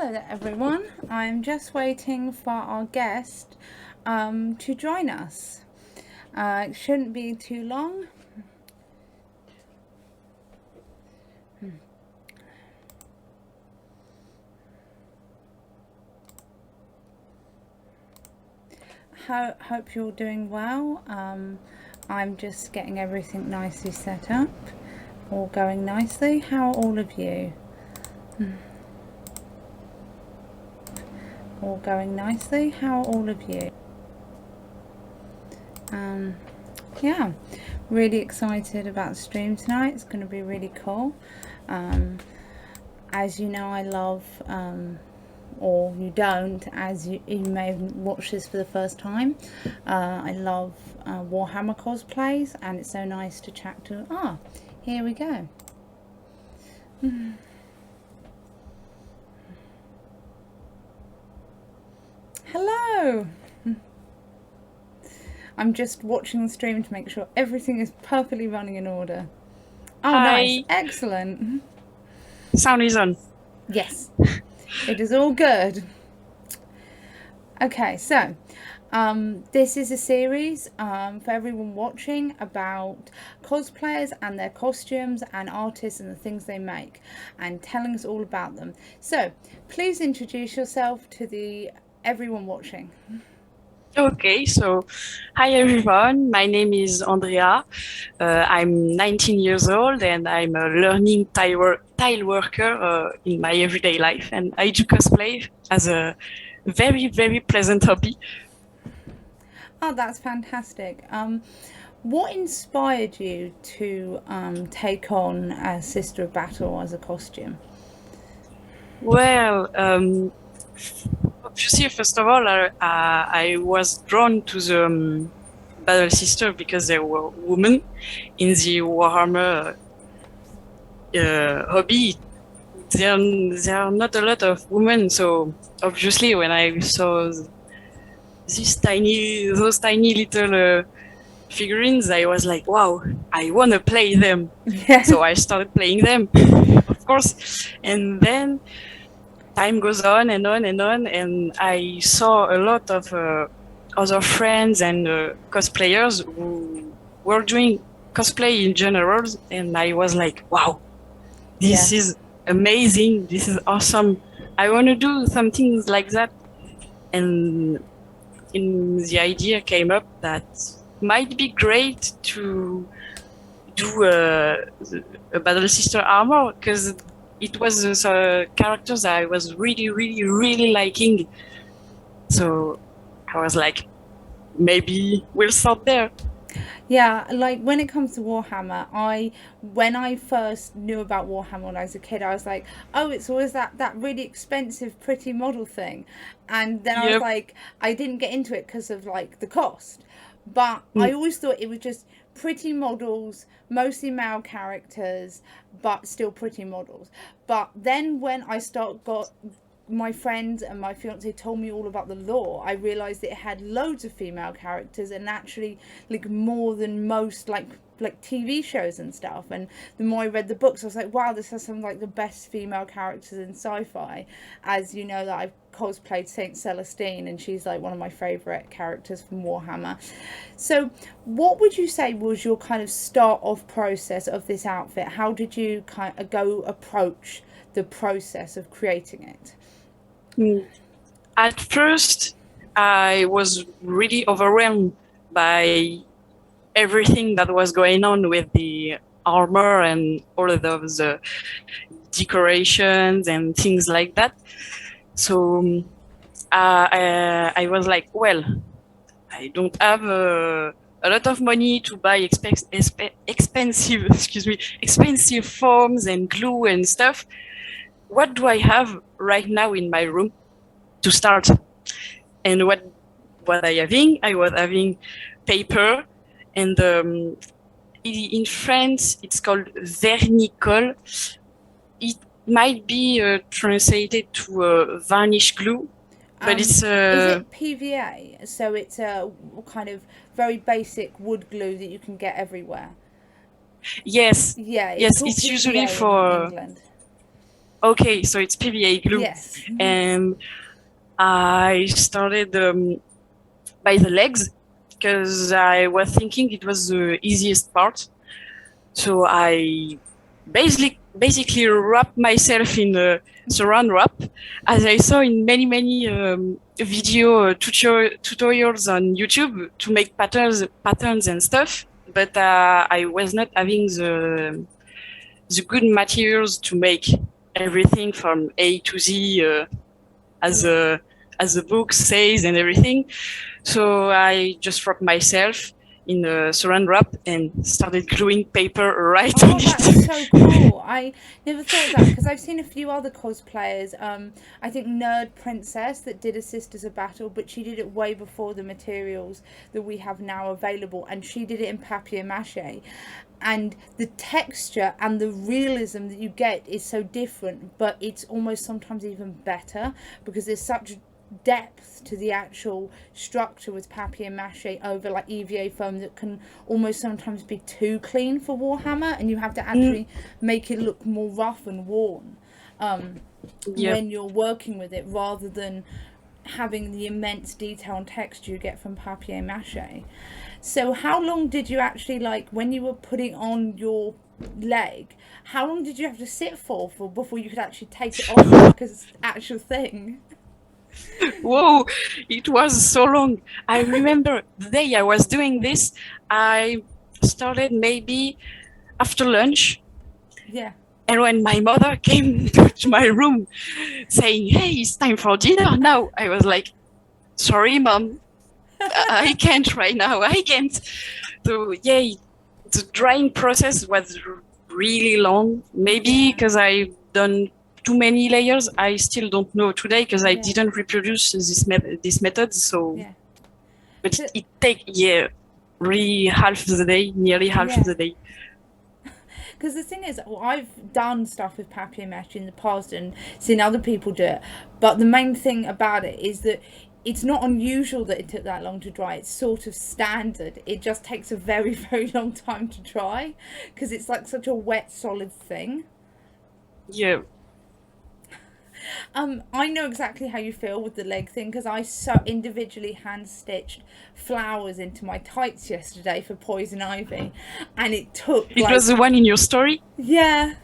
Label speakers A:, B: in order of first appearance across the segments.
A: Hello there everyone, I'm just waiting for our guest to join us. It shouldn't be too long. Hope you're doing well. I'm just getting everything nicely set up, all going nicely. How are all of you? All going nicely. How are all of you? Yeah, really excited about the stream tonight. It's going to be really cool. As you know, I love, or you don't, as you may have watched this for the first time, I love Warhammer cosplays, and it's so nice to chat to. Here we go. Hello. I'm just watching the stream to make sure everything is perfectly running in order. Oh,
B: Hi.
A: nice. Excellent.
B: Sound is on.
A: Yes, it is all good. Okay, so this is a series for everyone watching about cosplayers and their costumes and artists and the things they make, and telling us all about them. So please introduce yourself to everyone watching.
B: Okay, so hi everyone. My name is Andrea. I'm 19 years old and I'm a learning tile worker in my everyday life, and I do cosplay as a very, very pleasant hobby.
A: Oh, that's fantastic. What inspired you to take on a Sister of Battle as a costume?
B: Well, obviously, first of all, I was drawn to the Battle Sister because they were women in the Warhammer hobby. There are not a lot of women, so obviously when I saw those tiny little figurines, I was like, wow, I want to play them.
A: Yeah.
B: So I started playing them, of course, and then time goes on and on and on, and I saw a lot of other friends and cosplayers who were doing cosplay in general, and I was like, wow, this is amazing, this is awesome, I want to do some things like that. And the idea came up that might be great to do a Battle Sister armor, because it was characters that I was really, really, really liking. So I was like, maybe we'll start there.
A: Yeah, like when it comes to Warhammer, when I first knew about Warhammer when I was a kid, I was like, oh, it's always that really expensive pretty model thing. And then I was
B: Yep.
A: like, I didn't get into it because of like the cost. But I always thought it was just pretty models, mostly male characters, but still pretty models. But then when I got my friend and my fiance told me all about the lore, I realized that it had loads of female characters, and actually like more than most like TV shows and stuff. And the more I read the books, I was like, wow, this has some like the best female characters in sci-fi. As you know, that I've cosplayed Saint Celestine, and she's like one of my favorite characters from Warhammer. So what would you say was your kind of start off process of this outfit? How did you kind of go approach the process of creating it?
B: At first, I was really overwhelmed by everything that was going on with the armor and all of those decorations and things like that. So I was like, well, I don't have a lot of money to buy expensive, expensive foams and glue and stuff. What do I have right now in my room to start? And what I was having paper, and in France it's called vernicole. It might be translated to varnish glue, but it's
A: Is it PVA? So it's a kind of very basic wood glue that you can get everywhere.
B: yes,
A: Yeah, it's
B: yes,
A: called
B: it's usually
A: PVA in
B: for
A: England.
B: Okay, so it's PVA glue.
A: Yes.
B: And I started by the legs because I was thinking it was the easiest part. So I basically wrap myself in a saran wrap, as I saw in many video tutorials on YouTube to make patterns and stuff. But I was not having the good materials to make everything from A to Z, as the book says and everything. So I just wrapped myself in a saran wrap and started gluing paper right on
A: Oh,
B: it.
A: that's so cool. I never thought of that because I've seen a few other cosplayers. I think Nerd Princess that did a Sisters of Battle, but she did it way before the materials that we have now available, and she did it in papier mâché. And the texture and the realism that you get is so different, but it's almost sometimes even better because there's such depth to the actual structure with papier mâché over like EVA foam that can almost sometimes be too clean for Warhammer, and you have to actually make it look more rough and worn when you're working with it, rather than having the immense detail and texture you get from papier mâché. So how long did you actually, like, when you were putting on your leg, how long did you have to sit for before you could actually take it off like an actual thing?
B: Whoa, it was so long. I remember the day I was doing this, I started maybe after lunch.
A: Yeah.
B: And when my mother came to my room saying, "Hey, it's time for dinner now," I was like, "Sorry, Mom, I can't right now. I can't." So yeah, the drying process was really long. Maybe because I've done too many layers. I still don't know today because I didn't reproduce this method. So, but it take really half the day, nearly half the day.
A: Because the thing is, I've done stuff with papier mâché in the past and seen other people do it, but the main thing about it is that it's not unusual that it took that long to dry. It's sort of standard. It just takes a very, very long time to dry because it's like such a wet, solid thing.
B: Yeah.
A: I know exactly how you feel with the leg thing because I individually hand stitched flowers into my tights yesterday for poison ivy, and it took.
B: It was the one in your story?
A: Yeah.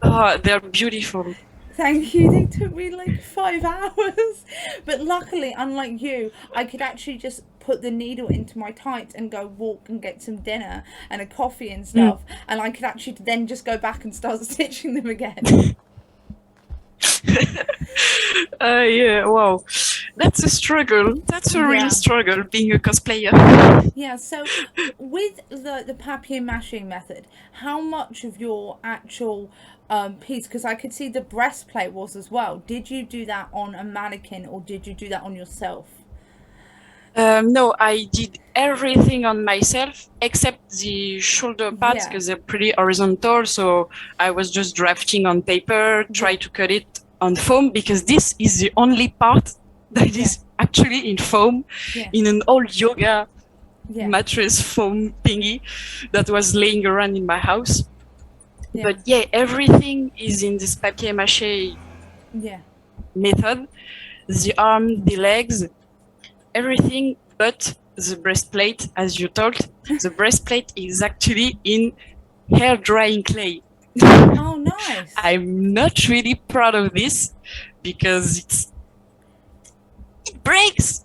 B: Oh, they're beautiful.
A: Thank you. They took me like 5 hours, but luckily, unlike you, I could actually just put the needle into my tights and go walk and get some dinner and a coffee and stuff, and I could actually then just go back and start stitching them again.
B: Yeah, wow. That's a struggle. That's a real struggle, being a cosplayer.
A: Yeah, so with the papier mâché method, how much of your actual piece, because I could see the breastplate was as well, did you do that on a mannequin or did you do that on yourself?
B: No, I did everything on myself except the shoulder pads because they're pretty horizontal. So I was just drafting on paper, try to cut it on foam because this is the only part that is actually in foam in an old yoga mattress foam thingy that was laying around in my house. But yeah, everything is in this papier mâché method. The arm, the legs, everything but the breastplate, as you told. The breastplate is actually in hair drying clay.
A: Oh, nice.
B: I'm not really proud of this because it breaks.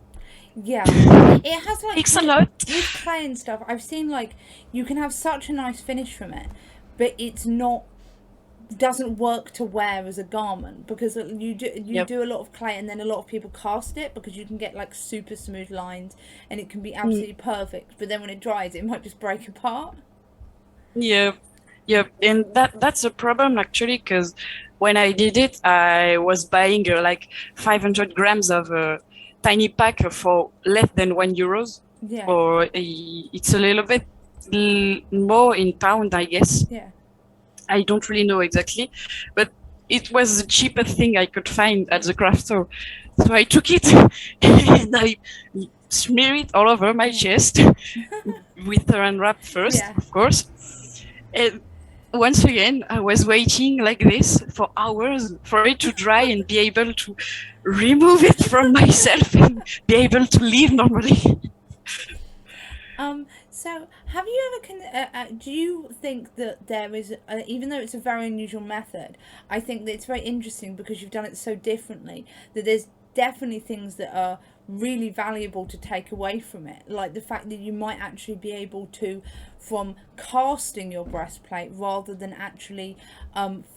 A: Yeah, it has like
B: breaks a lot.
A: With clay and stuff. I've seen like you can have such a nice finish from it, but it's not. Doesn't work to wear as a garment because you do a lot of clay and then a lot of people cast it because you can get like super smooth lines and it can be absolutely perfect, but then when it dries it might just break apart.
B: Yeah, and that's a problem actually because when I did it I was buying like 500 grams of tiny pack for less than €1, or it's a little bit more in pound, I guess. I don't really know exactly, but it was the cheapest thing I could find at the craft store. So I took it and I smear it all over my chest with saran wrap first, of course. And once again, I was waiting like this for hours for it to dry and be able to remove it from myself and be able to live normally.
A: So have you ever do you think that there is even though it's a very unusual method, I think that it's very interesting because you've done it so differently that there's definitely things that are really valuable to take away from it, like the fact that you might actually be able to, from casting your breastplate rather than actually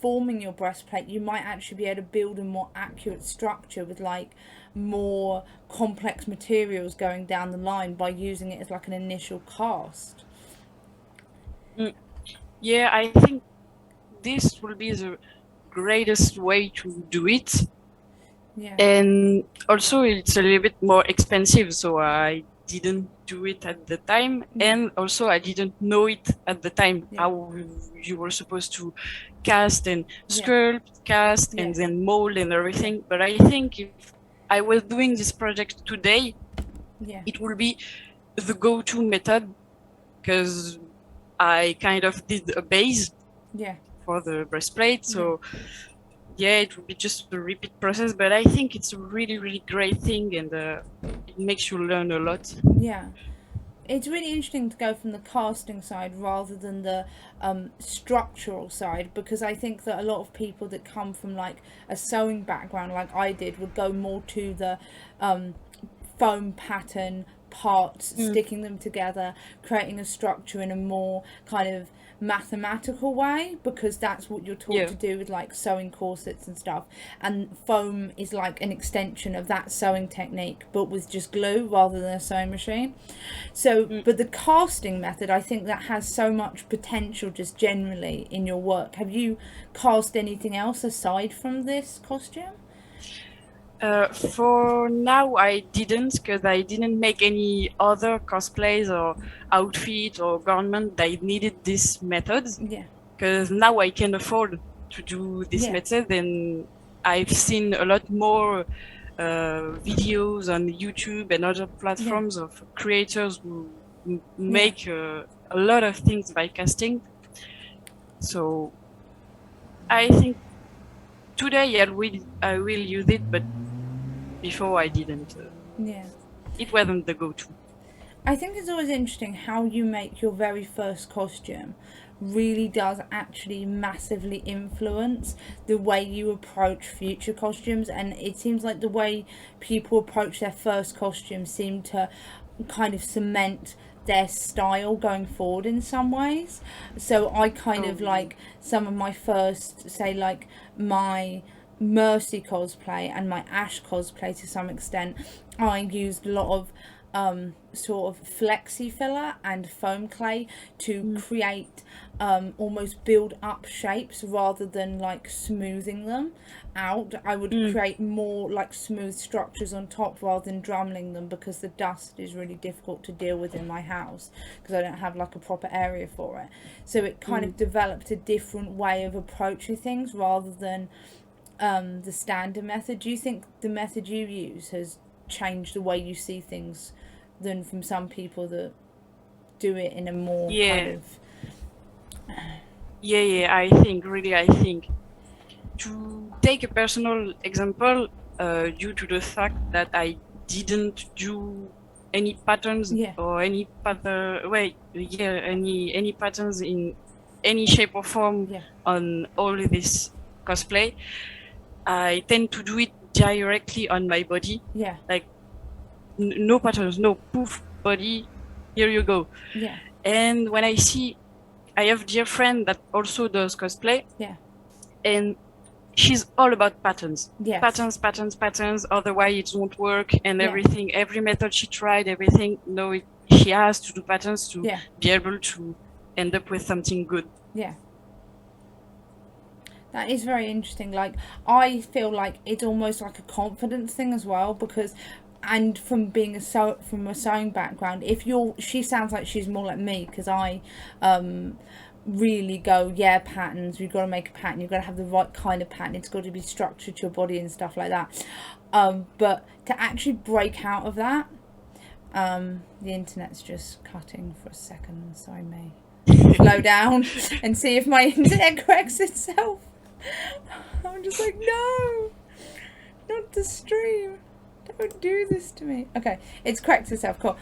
A: forming your breastplate, you might actually be able to build a more accurate structure with like more complex materials going down the line by using it as like an initial cast.
B: Mm, yeah, I think this will be the greatest way to do it.
A: Yeah.
B: And also, it's a little bit more expensive, so I didn't do it at the time.
A: Yeah.
B: And also, I didn't know it at the time
A: Yeah.
B: how you were supposed to cast and
A: Yeah.
B: sculpt, cast,
A: Yeah.
B: and then mold and everything. But I think if I was doing this project today,
A: Yeah.
B: it will be the go-to method because I kind of did a base
A: Yeah.
B: for the breastplate. So yeah, it will be just a repeat process, but I think it's a really, really great thing, and it makes you learn a lot.
A: Yeah. It's really interesting to go from the casting side rather than the structural side, because I think that a lot of people that come from like a sewing background like I did would go more to the foam pattern parts, sticking them together, creating a structure in a more kind of mathematical way, because that's what you're taught
B: Yeah.
A: to do with like sewing corsets and stuff, and foam is like an extension of that sewing technique but with just glue rather than a sewing machine. So but the casting method, I think that has so much potential just generally in your work. Have you cast anything else aside from this costume?
B: For now, I didn't, because I didn't make any other cosplays or outfit or garment that needed this method.
A: Yeah.
B: Because now I can afford to do this
A: Yeah.
B: method, and I've seen a lot more videos on YouTube and other
A: Yeah.
B: platforms of creators who
A: Yeah.
B: make a lot of things by casting. So I think today I will use it, but before I didn't.
A: Yeah.
B: It wasn't the go-to.
A: I think it's always interesting how you make your very first costume really does actually massively influence the way you approach future costumes, and it seems like the way people approach their first costume seem to kind of cement their style going forward in some ways. So I kind of like some of my first, say like my Mercy cosplay and my Ash cosplay to some extent, I used a lot of sort of flexi filler and foam clay to create almost build up shapes rather than like smoothing them out. I would create more like smooth structures on top rather than drumming them, because the dust is really difficult to deal with in my house because I don't have like a proper area for it. So it kind of developed a different way of approaching things rather than the standard method. Do you think the method you use has changed the way you see things than from some people that do it in a more kind of
B: I think to take a personal example, due to the fact that I didn't do any patterns or any any patterns in any shape or form on all this cosplay, I tend to do it directly on my body. Like no patterns, no poof body, here you go. And when I have dear friend that also does cosplay, and she's all about patterns. Patterns, otherwise it won't work, and everything, every method she tried, everything, no, she has to do patterns to be able to end up with something good.
A: That is very interesting. Like, I feel like it's almost like a confidence thing as well, because and from being from a sewing background, she sounds like she's more like me, because I really go, patterns, you've got to make a pattern, you've got to have the right kind of pattern, it's got to be structured to your body and stuff like that. But to actually break out of that, the internet's just cutting for a second, sorry me. slow down and see if my internet corrects itself. I'm just like, no, not the stream. Don't do this to me. Okay, it's corrected itself. Cool.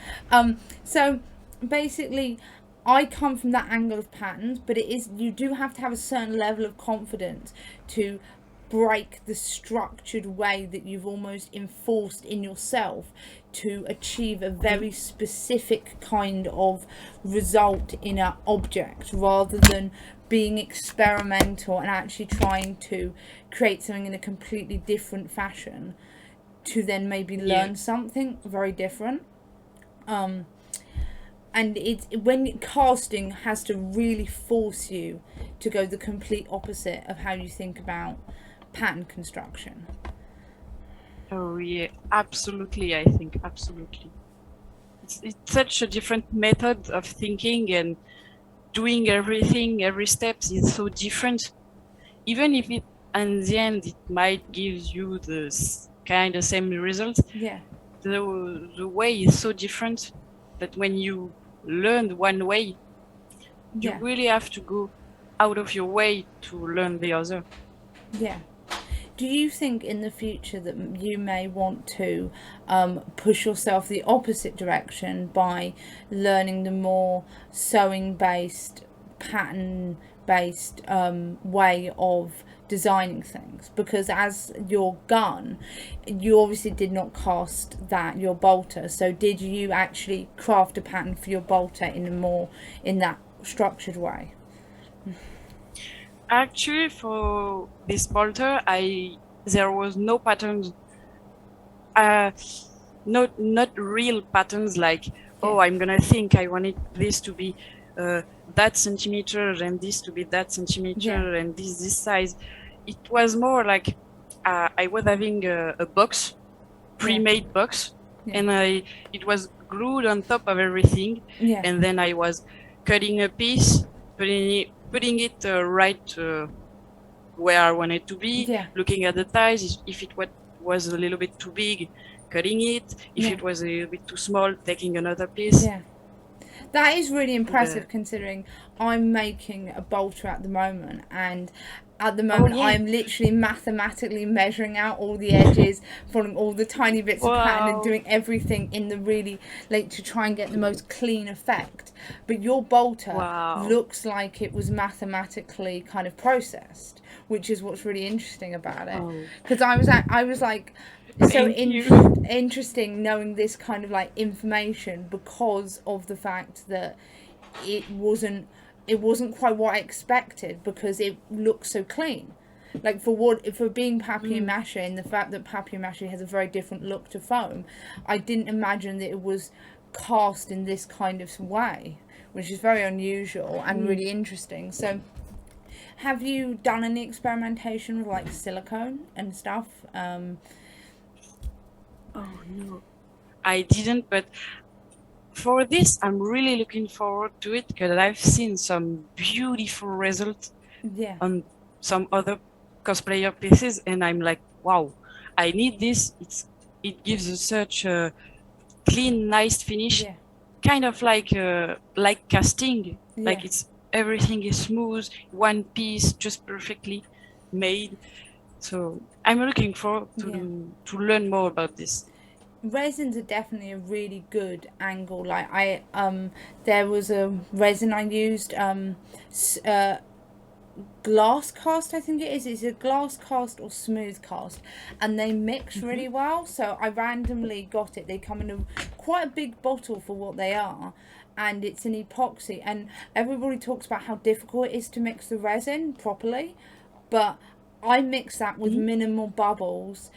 A: So basically, I come from that angle of patterns, but it is, you do have to have a certain level of confidence to break the structured way that you've almost enforced in yourself to achieve a very specific kind of result in an object, rather than being experimental and actually trying to create something in a completely different fashion to then maybe learn something very different. And it's when casting has to really force you to go the complete opposite of how you think about pattern construction.
B: Oh yeah, absolutely. I think absolutely. It's such a different method of thinking, and doing everything, every step is so different. Even if it, in the end, it might give you the kind of same result.
A: Yeah.
B: The way is so different that when you learn one way, you
A: Yeah.
B: really have to go out of your way to learn the other.
A: Yeah. Do you think in the future that you may want to push yourself the opposite direction by learning the more sewing based, pattern based way of designing things? Because as your gun, you obviously did not cast that, your bolter. So did you actually craft a pattern for your bolter in that structured way?
B: Actually, for this bolter, there was no patterns, not real patterns like, oh, I'm gonna think I wanted this to be that centimeter and this to be that centimeter and this size. It was more like I was having a box, pre-made box, and it was glued on top of everything, and then I was cutting a piece, putting it right where I wanted to be, looking at the ties. If it was a little bit too big, cutting it. If it was a little bit too small, taking another piece.
A: Yeah. That is really impressive, considering I'm making a bolter at the moment, and at the moment I'm literally mathematically measuring out all the edges, following all the tiny bits of pattern and doing everything in the really, like, to try and get the most clean effect. But your bolter looks like it was mathematically kind of processed, which is what's really interesting about it. Because I was like, so interesting knowing this kind of like information, because of the fact that it wasn't quite what I expected, because it looks so clean. Like for being papier-mâché, and the fact that papier-mâché has a very different look to foam, I didn't imagine that it was cast in this kind of way, which is very unusual and really interesting. So have you done any experimentation with like silicone and stuff?
B: Oh no, I didn't, but for this, I'm really looking forward to it, because I've seen some beautiful results on some other cosplayer pieces, and I'm like, wow, I need this. It gives such a clean, nice finish, kind of like casting. Like everything is smooth, one piece, just perfectly made. So I'm looking forward to learn more about this.
A: Resins are definitely a really good angle. Like there was a resin I used, glass cast, I think it is. It's a glass cast or smooth cast, and they mix really well. So I randomly got it. They come in a quite a big bottle for what they are, and it's an epoxy. And everybody talks about how difficult it is to mix the resin properly, but I mix that with minimal bubbles.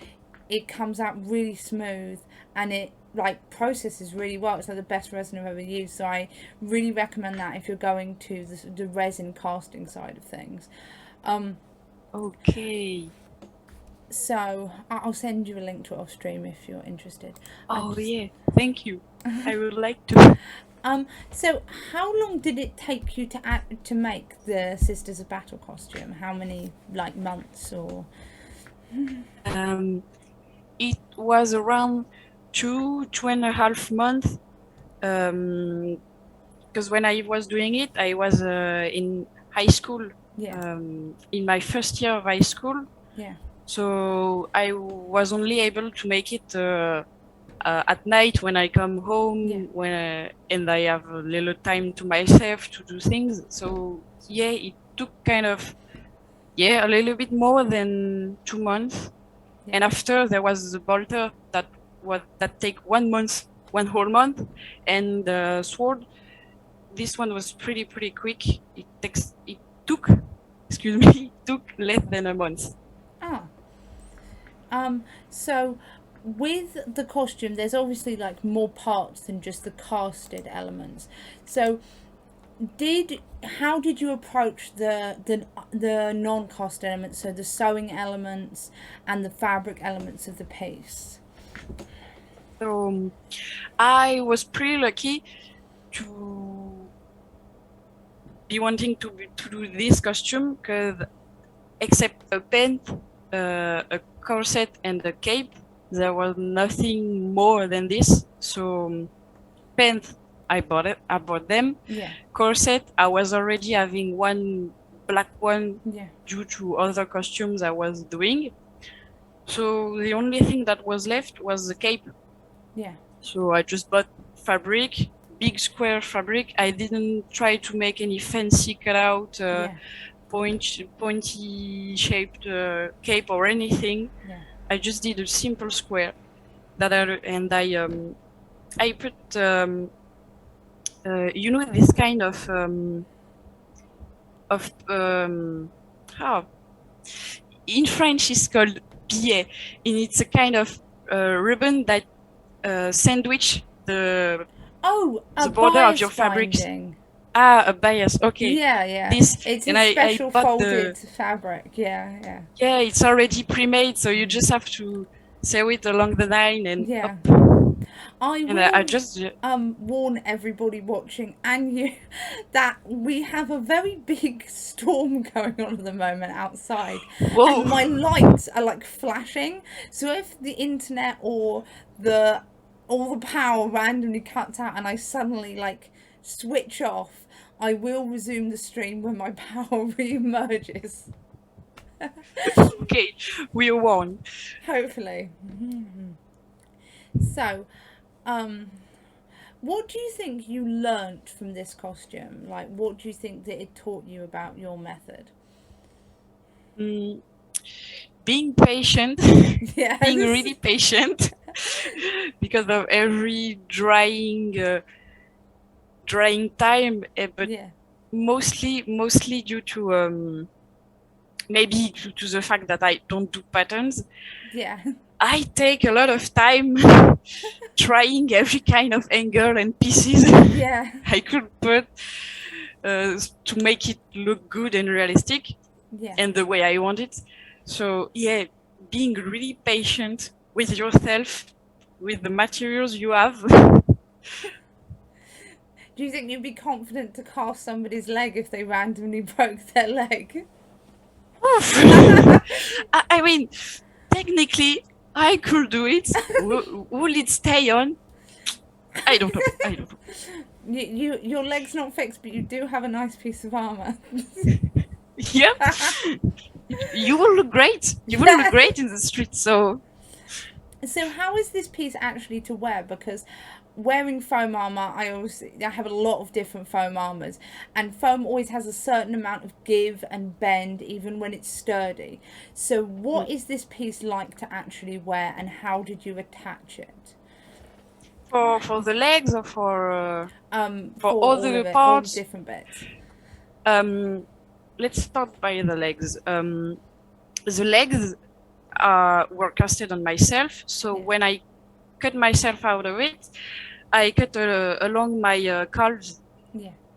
A: It comes out really smooth, and it like processes really well. It's like the best resin I've ever used. So I really recommend that if you're going to the resin casting side of things.
B: Okay.
A: So I'll send you a link to it off stream if you're interested.
B: Yeah, thank you. I would like to.
A: So how long did it take you to make the Sisters of Battle costume? How many like months or?
B: It was around 2.5 months. because when I was doing it, I was in high school,
A: Yeah.
B: in my first year of high school.
A: Yeah.
B: So I was only able to make it at night when I come home,
A: Yeah.
B: and I have a little time to myself to do things. So yeah, it took kind of a little bit more than 2 months.
A: Yeah.
B: And after there was the bolter that take 1 month, 1 whole month, and the sword. This one was pretty quick. It took, excuse me, it took less than a month.
A: Ah. So with the costume, there's obviously like more parts than just the casted elements. So how did you approach the non-cast elements, so the sewing elements and the fabric elements of the piece?
B: So I was pretty lucky to be wanting to do this costume, because except a pant, a corset, and a cape, there was nothing more than this. So pants, I bought them.
A: Yeah.
B: Corset, I was already having one black one
A: Yeah.
B: due to other costumes I was doing. So the only thing that was left was the cape.
A: Yeah.
B: So I just bought fabric, big square fabric. I didn't try to make any fancy cutout,
A: Yeah.
B: pointy shaped cape or anything.
A: Yeah.
B: I just did a simple square I put this kind of how in French it's called billet, and it's a kind of ribbon that sandwich the border of your fabrics.
A: Binding.
B: A bias. Okay.
A: Yeah.
B: This,
A: it's
B: and
A: a special
B: I bought
A: folded fabric. Yeah.
B: Yeah, it's already pre-made, so you just have to sew it along the line and
A: Yeah.
B: up.
A: I
B: And
A: will
B: I just
A: warn everybody watching and you that we have a very big storm going on at the moment outside.
B: Whoa.
A: And my lights are like flashing. So if the internet or all the power randomly cuts out and I suddenly like switch off, I will resume the stream when my power re-emerges.
B: Okay, we won.
A: Hopefully. So, what do you think you learnt from this costume? Like, what do you think that it taught you about your method?
B: Being patient.
A: Yes.
B: Being really patient because of every drying time, but mostly due to maybe to the fact that I don't do patterns.
A: Yeah.
B: I take a lot of time trying every kind of angle and pieces I could put to make it look good and realistic and the way I want it. So yeah, being really patient with yourself, with the materials you have.
A: Do you think you'd be confident to cast somebody's leg if they randomly broke their leg?
B: I mean, technically, I could do it. Will it stay on? I don't know.
A: Your leg's not fixed, but you do have a nice piece of armor.
B: Yeah. You will look great. You will look great in the street. So
A: how is this piece actually to wear? Because wearing foam armor, I have a lot of different foam armors, and foam always has a certain amount of give and bend even when it's sturdy. So what is this piece like to actually wear, and how did you attach it?
B: For the legs or for
A: all the parts? All the different bits.
B: Let's start by the legs. The legs were casted on myself, so when I cut myself out of it, I cut along my calves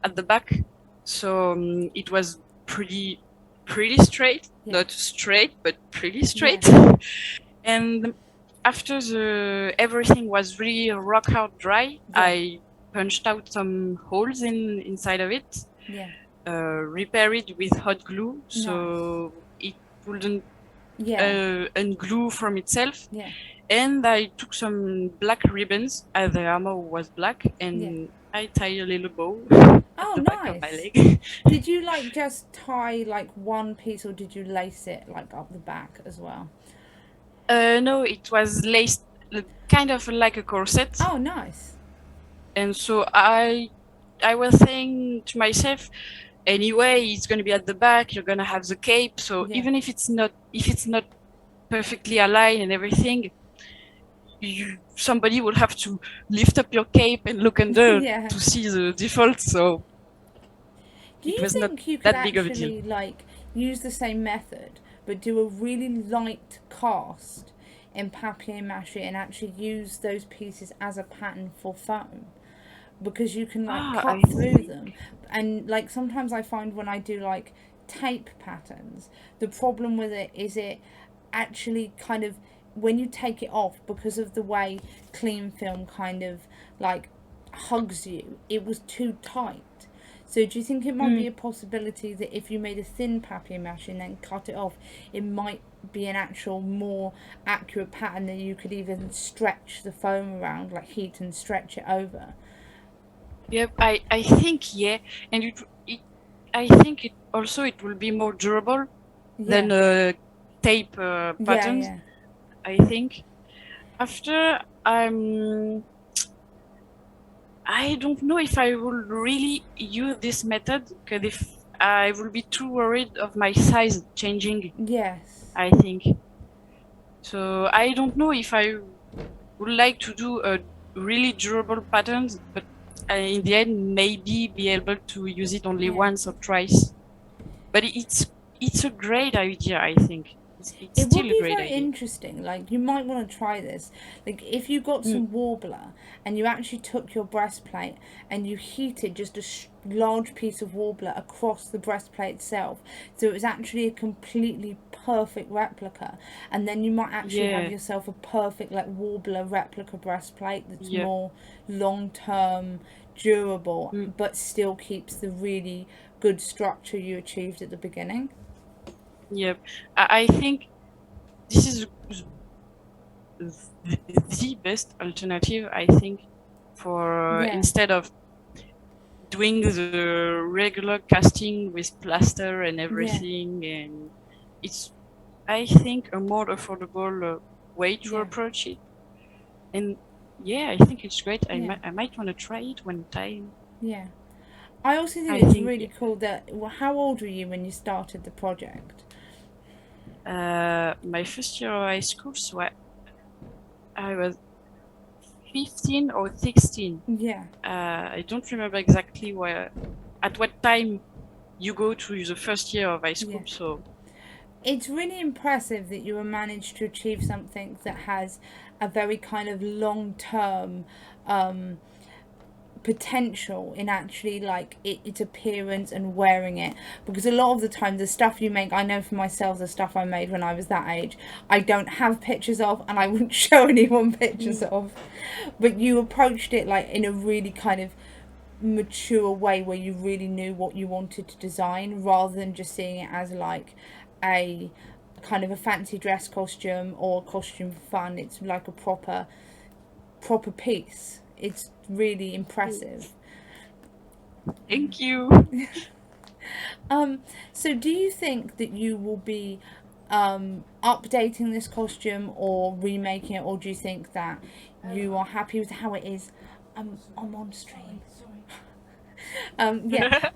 B: at the back, so it was pretty straight, not straight, but pretty straight. And after everything was really rock hard dry, I punched out some holes inside of it, repair it with hot glue, so it wouldn't unglue from itself. And I took some black ribbons, as the armor was black, and I tie a little bow at
A: Oh,
B: the back of my
A: nice.
B: leg.
A: Did you like just tie like one piece, or did you lace it like up the back as well?
B: No, it was laced kind of like a corset.
A: Oh, nice.
B: And so I was saying to myself, anyway, it's going to be at the back, you're going to have the cape. So
A: Yeah.
B: even if it's not perfectly aligned and everything, somebody will have to lift up your cape and look under
A: Yeah.
B: to see the default. So
A: Do
B: it
A: you
B: was not
A: think you could
B: that big of a deal.
A: actually like use the same method but do a really light cast in papier mâché and actually use those pieces as a pattern for foam? Because you can like
B: Ah, I
A: cut through
B: think.
A: them, and like sometimes I find when I do like tape patterns, the problem with it actually kind of, when you take it off, because of the way clean film kind of like hugs you, it was too tight. So do you think it might be a possibility that if you made a thin papier mâché and then cut it off, it might be an actual more accurate pattern that you could even stretch the foam around, like heat and stretch it over?
B: Yep, I think yeah, and I think it also it will be more durable
A: Yeah.
B: than tape
A: Yeah,
B: patterns.
A: yeah.
B: I think after I don't know if I will really use this method because if I will be too worried of my size changing.
A: Yes.
B: I think so. I don't know if I would like to do a really durable patterns, but in the end, maybe be able to use it only
A: Yeah.
B: once or twice. But it's a great idea. I think it's
A: It would
B: still a
A: be
B: great
A: very
B: idea.
A: interesting. Like, you might want to try this. Like, if you got
B: Mm,
A: some warbler and you actually took your breastplate and you heated just a large piece of warbler across the breastplate itself, so it was actually a completely perfect replica, and then you might actually have
B: yeah,
A: yourself a perfect like warbler replica breastplate that's
B: yeah,
A: more long term, durable,
B: mm,
A: but still keeps the really good structure you achieved at the beginning.
B: yeah. I think this is the best alternative. I think for
A: Yeah.
B: instead of doing the regular casting with plaster and
A: Yeah.
B: everything, and it's I think a more affordable way to
A: Yeah.
B: approach it. And yeah, I think it's great.
A: Yeah.
B: I might want to try it one time.
A: Yeah. I also think
B: I
A: it's
B: think
A: really cool that. Well, how old were you when you started the project?
B: my first year of high school, so I was 15 or 16.
A: Yeah.
B: I don't remember exactly at what time you go to the first year of high
A: Yeah.
B: school. So
A: It's really impressive that you managed to achieve something that has a very kind of long term um, potential in actually like its appearance and wearing it, because a lot of the time the stuff you make, I know for myself, the stuff I made when I was that age, I don't have pictures of and I wouldn't show anyone pictures of, but you approached it like in a really kind of mature way where you really knew what you wanted to design, rather than just seeing it as like a kind of a fancy dress costume or a costume for fun. It's like a proper piece. It's really impressive.
B: thank you.
A: So do you think that you will be updating this costume or remaking it, or do you think that you are happy with how it is? I'm on stream. Yeah.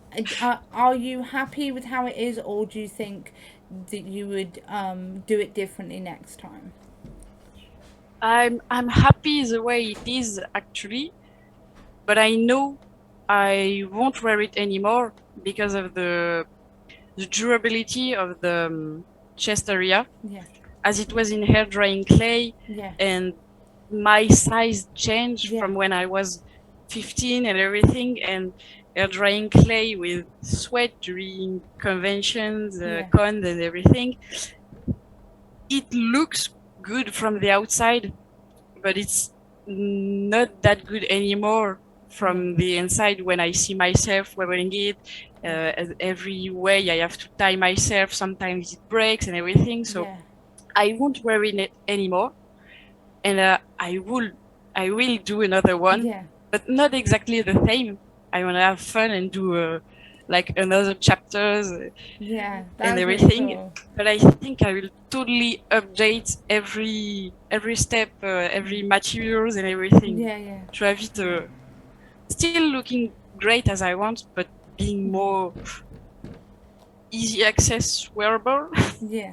A: Are you happy with how it is, or do you think that you would do it differently next time?
B: I'm happy the way it is actually, but I know I won't wear it anymore because of the durability of the chest area,
A: Yeah.
B: as it was in hair drying clay,
A: Yeah.
B: and my size changed
A: Yeah.
B: from when I was 15 and everything, and hair drying clay with sweat during conventions,
A: Yeah.
B: cons and everything. It looks good from the outside, but it's not that good anymore
A: Yeah.
B: from the inside when I see myself wearing it. Every way I have to tie myself, sometimes it breaks and everything. So
A: Yeah.
B: I won't wear it anymore, and I will do another one,
A: Yeah.
B: but not exactly the same. I want to have fun and do like another chapters
A: Yeah,
B: and
A: that's really
B: everything.
A: cool.
B: But I think I will totally update every step, every materials and everything
A: Yeah.
B: to have it still looking great as I want, but being more easy access wearable.
A: Yeah.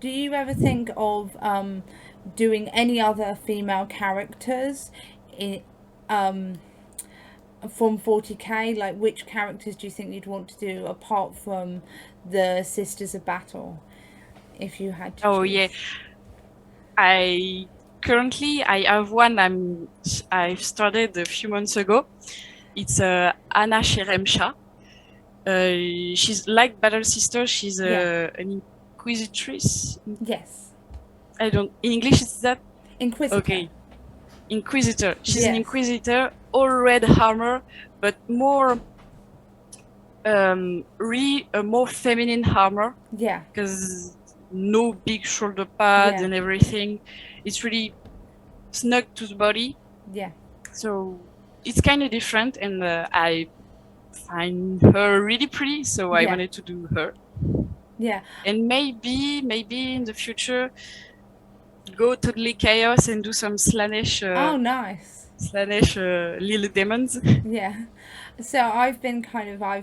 A: Do you ever think of doing any other female characters in from 40k? Like, which characters do you think you'd want to do apart from the Sisters of Battle, if you had to
B: Oh
A: choose?
B: yeah, I have one I've started a few months ago. It's Anna Sheremsha. She's like Battle Sister. She's
A: Yeah.
B: an inquisitress.
A: Yes.
B: I don't. In English, is that
A: Inquisitor.
B: okay? Inquisitor. She's an
A: Yes.
B: inquisitor, all red armor, but more really a more feminine armor
A: Yeah.
B: because no big shoulder pads
A: Yeah.
B: and everything. It's really snug to the body.
A: Yeah.
B: So it's kind of different, and I find her really pretty, so I
A: Yeah.
B: wanted to do her.
A: Yeah.
B: And maybe in the future, go totally chaos and do some Slaanesh,
A: Oh, nice.
B: little demons.
A: Yeah. So I've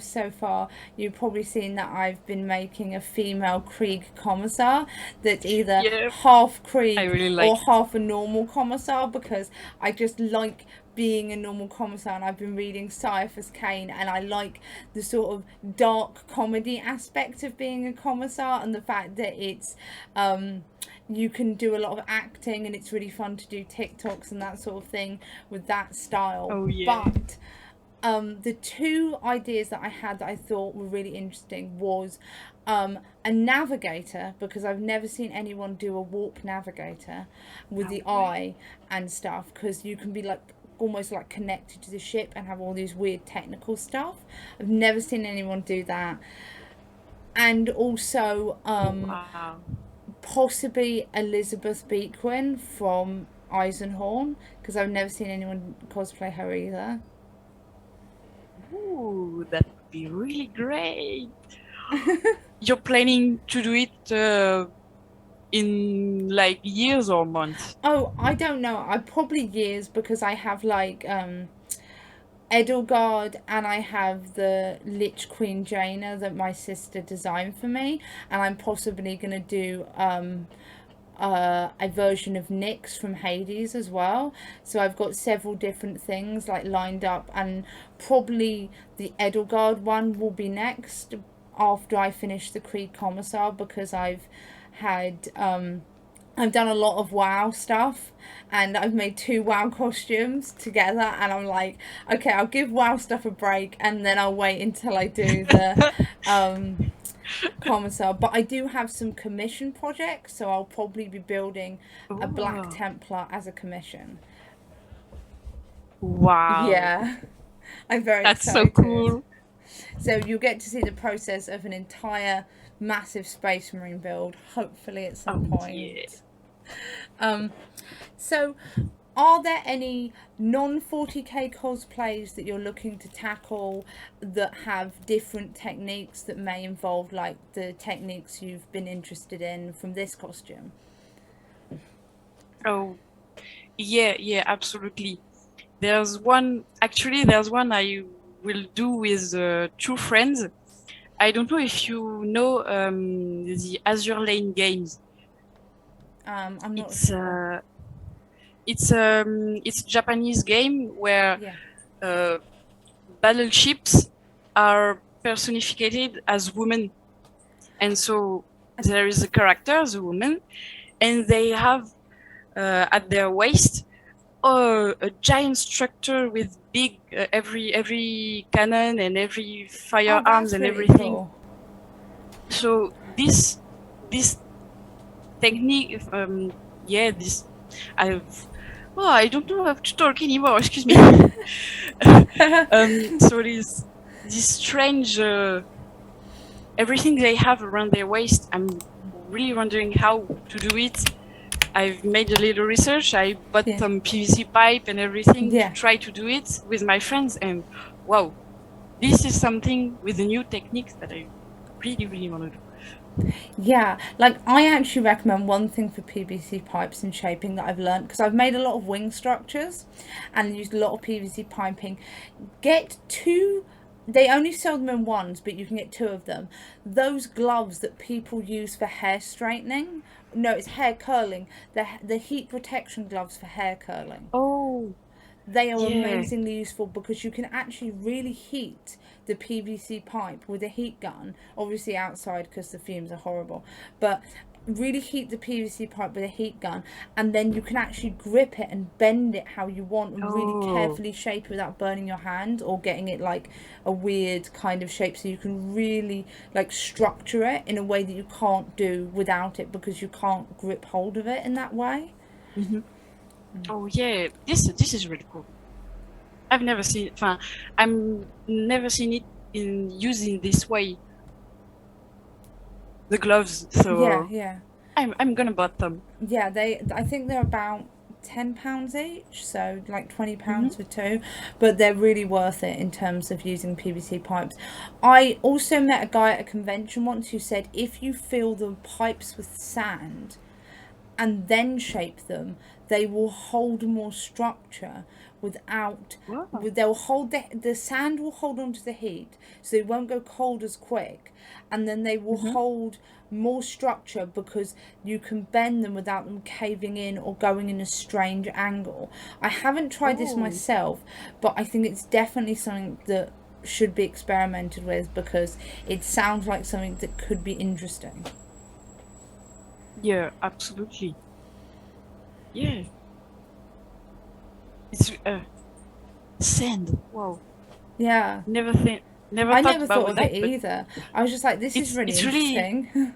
A: so far, you've probably seen that I've been making a female Krieg commissar that's either
B: Yeah,
A: half
B: I
A: Krieg
B: really
A: or
B: like it.
A: half a normal commissar, because I just like being a normal commissar, and I've been reading Cyphers Kane, and I like the sort of dark comedy aspect of being a commissar, and the fact that it's you can do a lot of acting, and it's really fun to do TikToks and that sort of thing with that style.
B: Oh yeah.
A: But the two ideas that I had that I thought were really interesting was a navigator, because I've never seen anyone do a warp navigator with the eye and stuff, because you can be like almost like connected to the ship and have all these weird technical stuff. I've never seen anyone do that. And also
B: Wow.
A: possibly Elizabeth Bequin from Eisenhorn, because I've never seen anyone cosplay her either.
B: Ooh, that would be really great. You're planning to do it in like years or months?
A: Oh, I don't know. I probably years, because I have like Edelgard, and I have the Lich Queen Jaina that my sister designed for me, and I'm possibly gonna do a version of Nyx from Hades as well. So I've got several different things like lined up, and probably the Edelgard one will be next after I finish the Krieg Commissar, because I've done a lot of WoW stuff, and I've made 2 WoW costumes together, and I'm like, okay, I'll give WoW stuff a break, and then I'll wait until I do the commissar. But I do have some commission projects, so I'll probably be building a Black
B: Oh,
A: Templar as a commission.
B: wow.
A: Yeah. I'm very
B: That's so
A: excited.
B: cool.
A: So you'll get to see the process of an entire massive Space Marine build, hopefully at some
B: Oh,
A: point.
B: yeah.
A: So are there any non-40k cosplays that you're looking to tackle that have different techniques that may involve like the techniques you've been interested in from this costume?
B: Oh, yeah, absolutely. There's one I will do with 2 friends. I don't know if you know the Azure Lane games.
A: I'm not
B: It's
A: sure.
B: it's a Japanese game where
A: Yeah.
B: battleships are personified as women, and so there is a character, the woman, and they have at their waist a giant structure with big every cannon and every
A: Oh,
B: firearms
A: that's
B: and
A: really
B: everything.
A: cool.
B: So this technique, I don't know how to talk anymore. Excuse me. So this strange everything they have around their waist. I'm really wondering how to do it I've made a little research. I bought
A: Yeah.
B: some PVC pipe and everything
A: Yeah.
B: to try to do it with my friends, and wow, this is something with the new techniques that I really, really want to do.
A: Yeah, like I actually recommend one thing for PVC pipes and shaping that I've learned, because I've made a lot of wing structures and used a lot of PVC piping. Get two, they only sell them in ones, but you can get two of them. Those gloves that people use for hair straightening, no, it's hair curling, the heat protection gloves for hair curling.
B: Oh,
A: They are
B: yeah.
A: amazingly useful because you can actually really heat the PVC pipe with a heat gun, obviously outside because the fumes are horrible, but really heat the PVC pipe with a heat gun, and then you can actually grip it and bend it how you want and really carefully shape it without burning your hand or getting it like a weird kind of shape, so you can really like structure it in a way that you can't do without it, because you can't grip hold of it in that way.
B: Mm-hmm. Oh yeah, this is really cool. I've never seen it. I'm never seen it in using this way. The gloves, so
A: Yeah.
B: I'm gonna buy them.
A: Yeah, I think they're about £10 each, so like £20 for two, but they're really worth it in terms of using PVC pipes. I also met a guy at a convention once who said if you fill the pipes with sand and then shape them, they will hold more structure without they'll hold the sand will hold onto the heat, so they won't go cold as quick, and then they will hold more structure because you can bend them without them caving in or going in a strange angle. I haven't tried this myself, but I think it's definitely something that should be experimented with because it sounds like something that could be interesting.
B: Yeah, absolutely. Yeah. It's sand. Wow.
A: Yeah.
B: I never
A: thought of
B: that,
A: it either. I was just like, this is really interesting.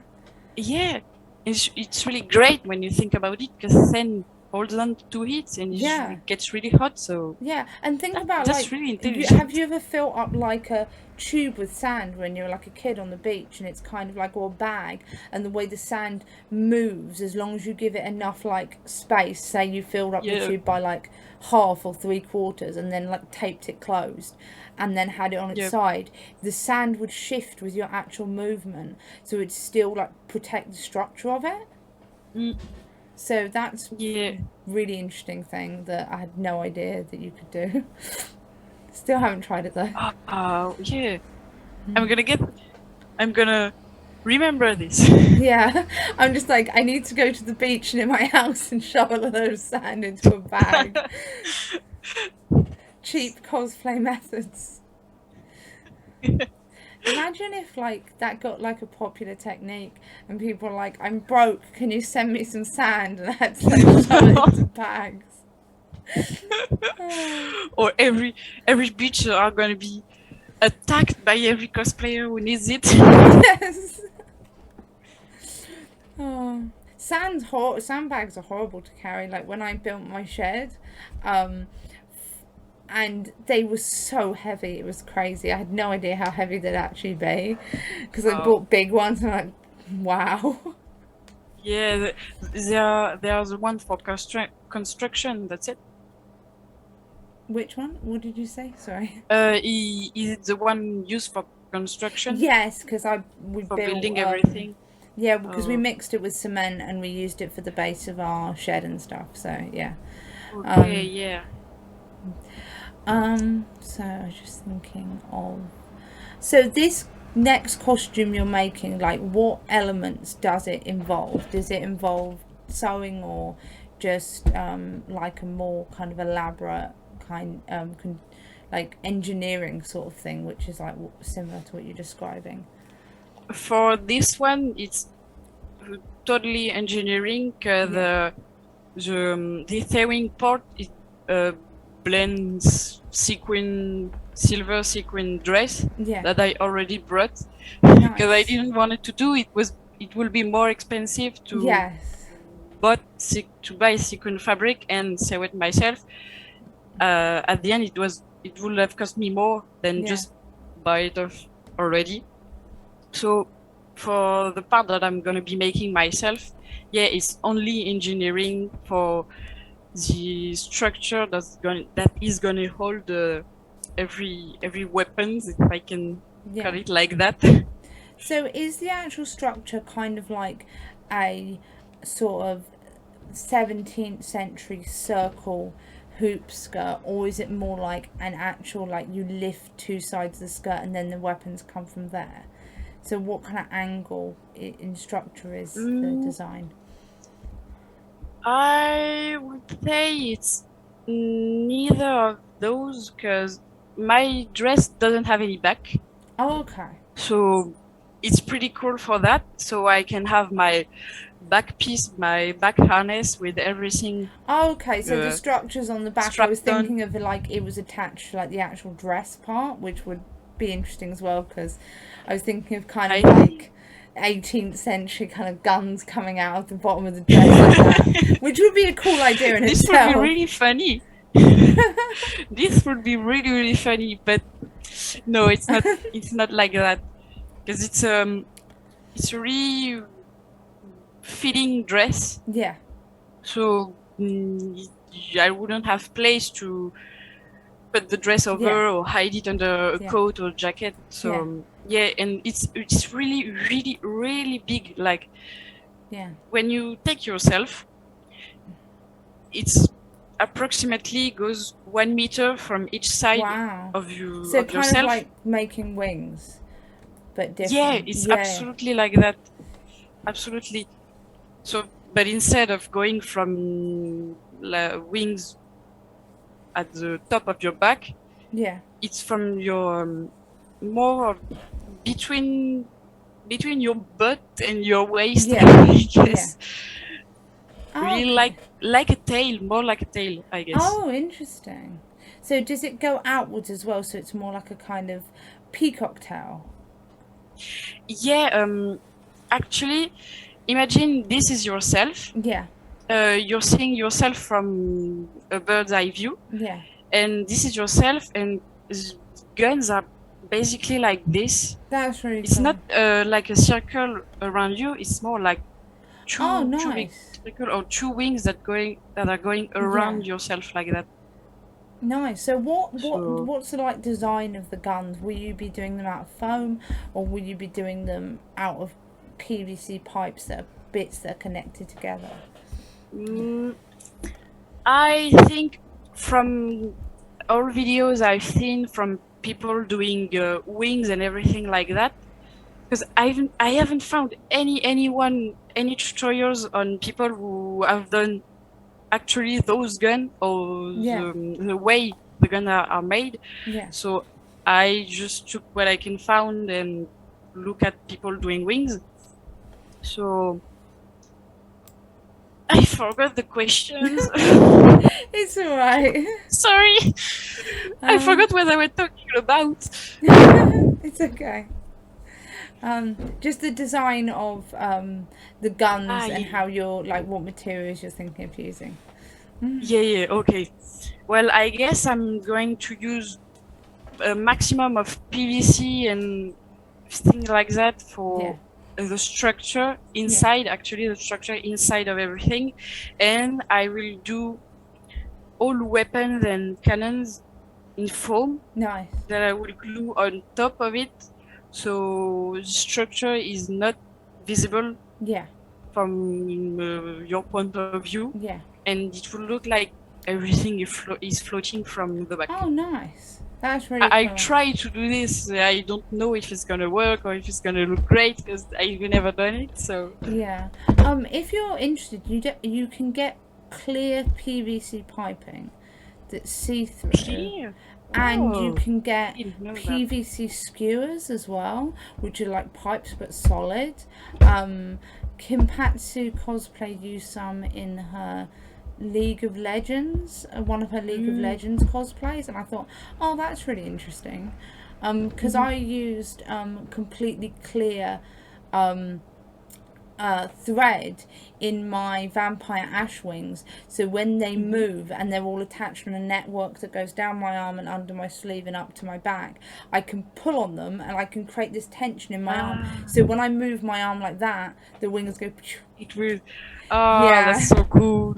B: Yeah, it's really great when you think about it, because sand holds on to heat and it gets really hot. So
A: yeah, and think about
B: that's
A: like,
B: really intelligent.
A: have you ever filled up like a tube with sand when you were like a kid on the beach, and it's kind of like, or a bag, and the way the sand moves, as long as you give it enough like space, say you filled up the tube by like half or 3/4 and then like taped it closed and then had it on its side, the sand would shift with your actual movement, so it'd still like protect the structure of it. So that's really interesting thing that I had no idea that you could do. Still haven't tried it though.
B: Oh yeah, I'm gonna remember this.
A: Yeah, I'm just like, I need to go to the beach near my house and shovel a load of sand into a bag. Cheap cosplay methods. Imagine if like that got like a popular technique and people were like, I'm broke, can you send me some sand? And I had to like shovel it into bags.
B: Or every beach are gonna be attacked by every cosplayer who needs it.
A: Yes. Oh, sandbags are horrible to carry. Like when I built my shed, and they were so heavy, it was crazy. I had no idea how heavy they'd actually be because I bought big ones and I'm like, wow.
B: Yeah, there's one for construction, that's it.
A: Which one? What did you say? Sorry.
B: Is it the one used for construction?
A: Yes, because we
B: for
A: built
B: building everything.
A: Yeah, because we mixed it with cement and we used it for the base of our shed and stuff. So yeah.
B: Okay, yeah.
A: So I was just thinking of. So this next costume you're making, like, what elements does it involve? Does it involve sewing or just like a more kind of elaborate kind like engineering sort of thing, which is like similar to what you're describing?
B: For this one, it's totally engineering. The sewing part is blends silver sequin dress that I already brought because I didn't want it to do it. It will be more expensive to buy sequin fabric and sew it myself. At the end, it would have cost me more than just buy it off already. So for the part that I'm gonna be making myself, yeah, it's only engineering for the structure that is gonna hold every weapons, if I can call it like that.
A: So is the actual structure kind of like a sort of 17th century circle hoop skirt, or is it more like an actual, like you lift two sides of the skirt and then the weapons come from there? So what kind of angle in structure is the design?
B: I would say it's neither of those, because my dress doesn't have any back.
A: Oh, okay.
B: So it's pretty cool for that. So I can have my back piece, my back harness with everything.
A: Oh, okay. So the structure's on the back. I was
B: strapped on.
A: thinking of it like it was attached to like the actual dress part, which would be interesting as well, because I was thinking of kind of like 18th century kind of guns coming out of the bottom of the dress like that, which would be a cool idea in
B: This
A: itself.
B: would be really funny. This would be really, really funny, but no, it's not. It's not like that, because it's a really fitting dress.
A: Yeah.
B: So I wouldn't have place to put the dress over or hide it under a coat or jacket. So yeah, and it's really, really, really big. Like, when you take yourself, it's approximately goes 1 meter from each side of you.
A: So
B: of
A: kind
B: yourself.
A: of like making wings, but different.
B: Yeah, it's absolutely like that. Absolutely. So, but instead of going from wings at the top of your back, it's from your more between your butt and your waist. I guess. Really like a tail, more like a tail, I guess.
A: Oh, interesting. So does it go outwards as well? So it's more like a kind of peacock tail?
B: Yeah, actually, imagine this is yourself.
A: Yeah.
B: You're seeing yourself from a bird's eye view.
A: Yeah.
B: And this is yourself, and guns are basically like this.
A: That's really
B: It's
A: cool.
B: not like a circle around you. It's more like two big circle or two wings that are going around yourself like that.
A: Nice. So what's the like design of the guns? Will you be doing them out of foam, or will you be doing them out of PVC pipes that are bits that are connected together?
B: I think from all videos I've seen from people doing wings and everything like that, because I haven't found any tutorials on people who have done actually those guns or the way the guns are made. So I just took what I can find and look at people doing wings. So I forgot the questions.
A: It's alright.
B: Sorry. I forgot what I was talking about.
A: It's okay. Just the design of the guns and how you're like what materials you're thinking of using.
B: Yeah, okay. Well, I guess I'm going to use a maximum of PVC and things like that for the structure inside, actually the structure inside of everything. And I will do all weapons and cannons in foam.
A: Nice.
B: That I will glue on top of it, so the structure is not visible from your point of view. And it will look like everything is floating from the back.
A: Oh, nice. That's really
B: I
A: cool.
B: try to do this. I don't know if it's gonna work or if it's gonna look great, because I've never done it. So
A: if you're interested, you can get clear PVC piping that's see-through. And you can get PVC skewers as well, which are like pipes but solid. Kimpatsu Cosplay used some in her League of Legends, one of her League of Legends cosplays, and I thought, oh, that's really interesting. Because I used completely clear thread in my vampire ash wings, so when they move and they're all attached on a network that goes down my arm and under my sleeve and up to my back, I can pull on them and I can create this tension in my arm, so when I move my arm like that, the wings go
B: It will. Oh,
A: yeah.
B: that's so cool.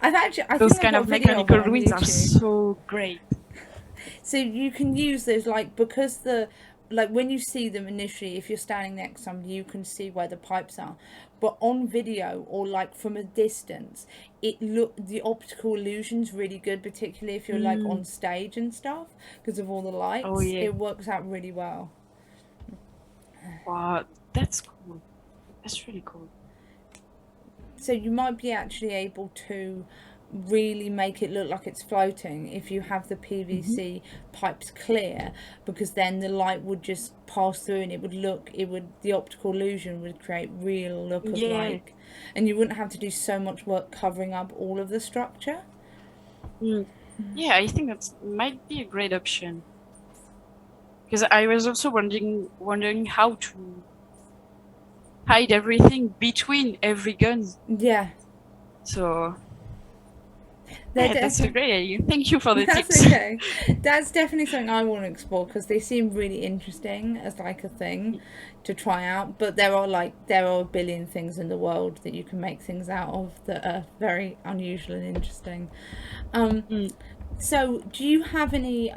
A: I
B: Those
A: think I've
B: kind
A: got
B: of
A: a video of it
B: mechanical
A: on
B: wings are
A: YouTube.
B: so great.
A: So you can use those, like, because like when you see them initially, if you're standing next to somebody, you can see where the pipes are, but on video or like from a distance, the optical illusion's really good, particularly if you're like on stage and stuff, because of all the lights.
B: Oh yeah.
A: It works out really well.
B: Wow, that's cool. That's really cool.
A: So you might be actually able to really make it look like it's floating if you have the PVC pipes clear, because then the light would just pass through and the optical illusion would create real look of like, and you wouldn't have to do so much work covering up all of the structure.
B: Yeah, I think that might be a great option, because I was also wondering how to hide everything between every gun.
A: Yeah.
B: So that's a great idea. Thank you for the
A: That's
B: tips.
A: okay. That's definitely something I want to explore, because they seem really interesting as like a thing to try out. But there are a billion things in the world that you can make things out of that are very unusual and interesting. So do you have any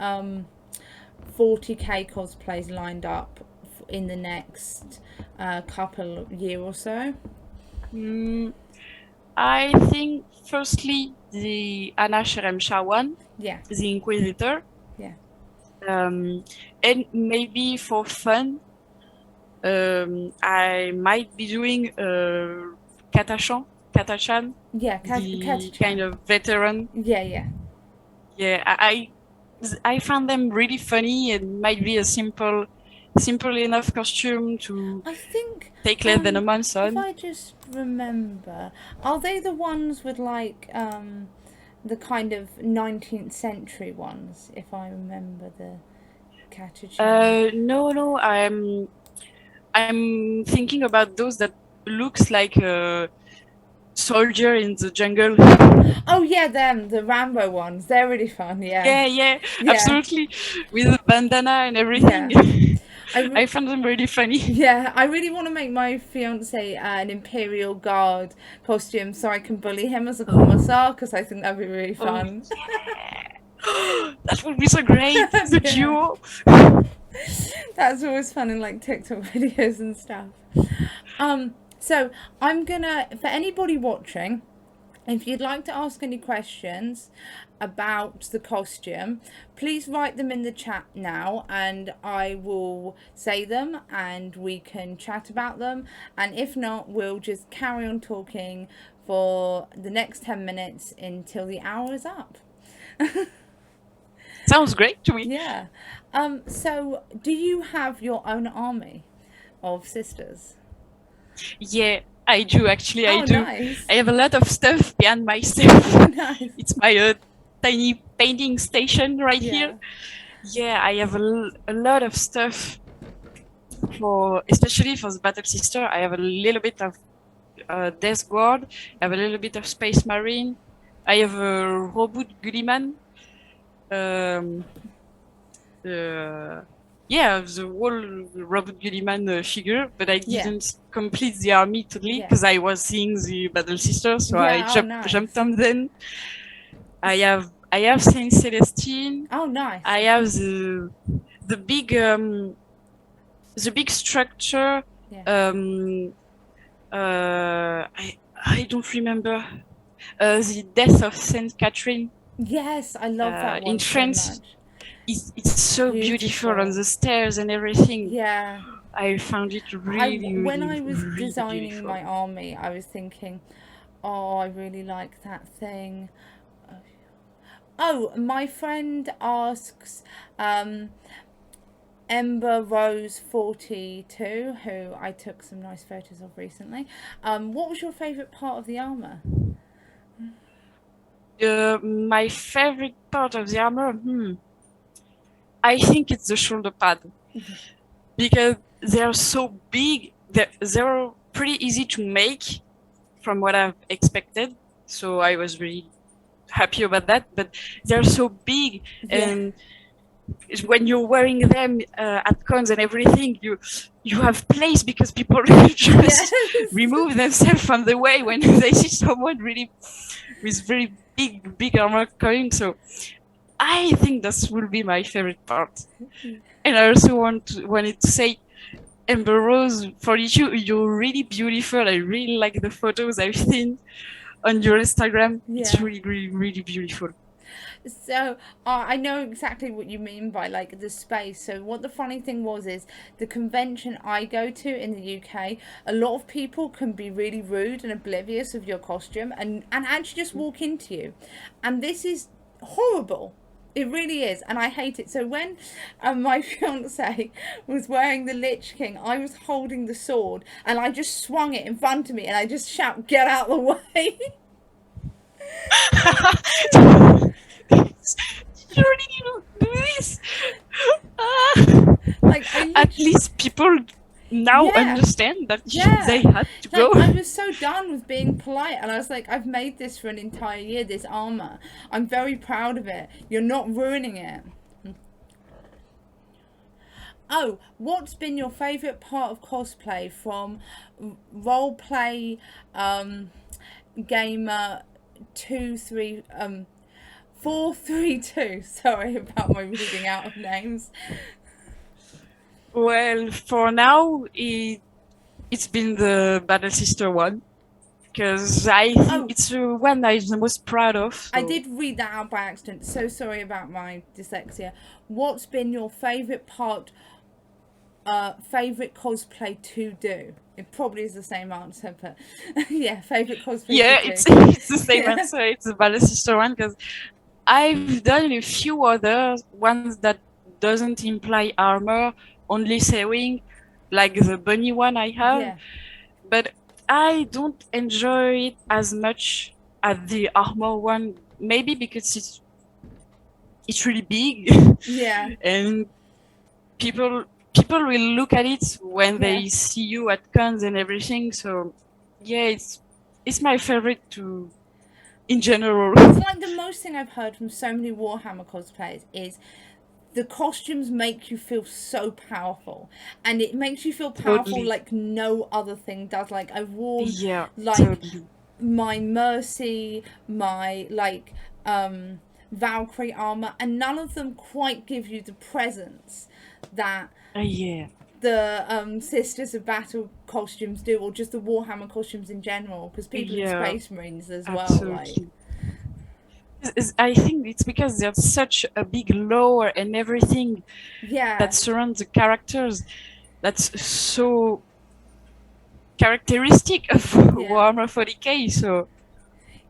A: 40k cosplays lined up in the next couple year or so?
B: I think firstly the Anna Sheremsha one,
A: Yeah.
B: the Inquisitor.
A: Yeah.
B: And maybe for fun, I might be doing Katachan.
A: Yeah,
B: the kind of veteran.
A: Yeah.
B: Yeah, I found them really funny. It might be a simple enough costume to
A: I think
B: take less than a month on.
A: If I just remember, are they the ones with like the kind of 19th century ones? If I remember the Katachan.
B: No, I'm thinking about those that looks like a soldier in the jungle.
A: Oh yeah, the Rambo ones. They're really fun.
B: Yeah, absolutely, with the bandana and everything.
A: Yeah.
B: I found them really funny.
A: Yeah, I really want to make my fiance an Imperial Guard costume so I can bully him as a commissar, because I think that'd be really fun.
B: Yeah. That would be so great. The duo.
A: That's always fun in like TikTok videos and stuff. So I'm gonna, for anybody watching, if you'd like to ask any questions about the costume, please write them in the chat now and I will say them and we can chat about them. And if not, we'll just carry on talking for the next 10 minutes until the hour is up.
B: Sounds great to me.
A: Yeah. So do you have your own army of sisters?
B: Yeah, I do actually. I do.
A: Nice.
B: I have a lot of stuff behind myself.
A: Nice.
B: It's my tiny painting station right here. Yeah, I have a lot of stuff especially for the Battle Sister. I have a little bit of Death Guard. I have a little bit of Space Marine. I have a Robot Gulliman. The whole Robert Gulliman figure, but I didn't complete the army totally because I was seeing the Battle Sister, so I jumped on them. I have Saint Celestine.
A: Oh, nice.
B: I have the big structure.
A: Yeah.
B: I don't remember the death of Saint Catherine.
A: Yes, I love that one
B: in France.
A: so much.
B: It's so beautiful on the stairs and everything.
A: Yeah.
B: I found it really,
A: when I was
B: really
A: designing
B: beautiful.
A: my army, I was thinking, oh, I really like that thing. Oh, my friend asks, Ember Rose 42, who I took some nice photos of recently. What was your favourite part of the armour?
B: My favorite part of the armor, I think it's the shoulder pad, because they're so big. They're pretty easy to make from what I've expected. So I was really happy about that. But they're so big, and when you're wearing them at cons and everything, you have place because people just remove themselves from the way when they see someone really with very big armor coming. So I think that will be my favorite part. And I also wanted to say, Amber Rose 42, you're really beautiful. I really like the photos I've seen on your Instagram. It's really, really, really beautiful.
A: So I know exactly what you mean by like the space. So what the funny thing was is the convention I go to in the UK, a lot of people can be really rude and oblivious of your costume and actually just walk into you. And this is horrible. It really is, and I hate it. So when my fiance was wearing the Lich King, I was holding the sword, and I just swung it in front of me, and I just shout, "Get out of the way!"
B: You really do this.
A: Like
B: at least people now understand that they had to go.
A: I was so done with being polite, and I was like, I've made this for an entire year, this armor. I'm very proud of it. You're not ruining it. Oh, what's been your favourite part of cosplay from roleplay gamer 432? Sorry about my reading out of names.
B: Well, for now, it's been the Battle Sister one, because I think it's the one I'm the most proud of. So.
A: I did read that out by accident. So sorry about my dyslexia. What's been your favourite part, favourite cosplay to do? It probably is the same answer, but yeah, favourite cosplay to do.
B: It's the same answer. It's the Battle Sister one, because I've done a few other ones that doesn't imply armor, only sewing, like the bunny one I have, but I don't enjoy it as much as the armor one. Maybe because it's really big, and people will look at it when they see you at cons and everything. So it's my favorite to. In general,
A: it's like the most thing I've heard from so many Warhammer cosplayers is the costumes make you feel so powerful, and it makes you feel powerful like no other thing does. Like I've worn my Mercy, my Valkyrie armor, and none of them quite give you the presence that the Sisters of Battle costumes do, or just the Warhammer costumes in general, because people in Space Marines as well.
B: I think it's because there's such a big lore and everything that surrounds the characters that's so characteristic of Warhammer 40k. So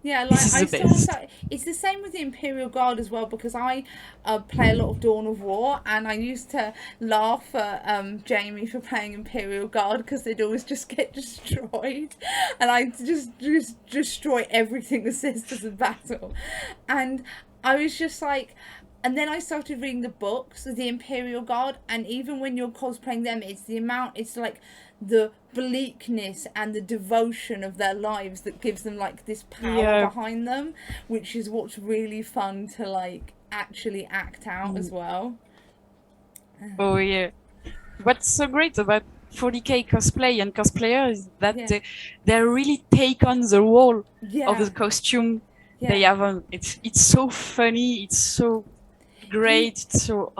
A: it's the same with the Imperial Guard as well, because I play a lot of Dawn of War, and I used to laugh at Jamie for playing Imperial Guard because they'd always just get destroyed, and I just destroy everything the Sisters of Battle, and I was just like. And then I started reading the books of the Imperial Guard, and even when you're cosplaying them, it's like the bleakness and the devotion of their lives that gives them like this power behind them, which is what's really fun to like actually act out as well.
B: Oh yeah. What's so great about 40k cosplay and cosplayers is that they really take on the role of the costume they have on. It's so funny, it's so great, it's so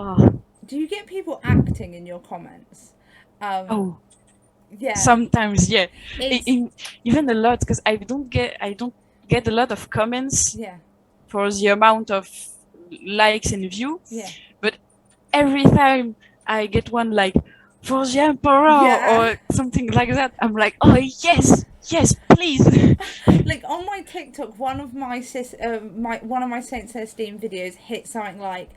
A: Do you get people acting in your comments?
B: Sometimes even a lot, because I don't get a lot of comments for the amount of likes and views, but every time I get one like for the Emperor or something like that, I'm like, oh yes, please.
A: Like on my TikTok, one of my Saint Celestine videos hit something like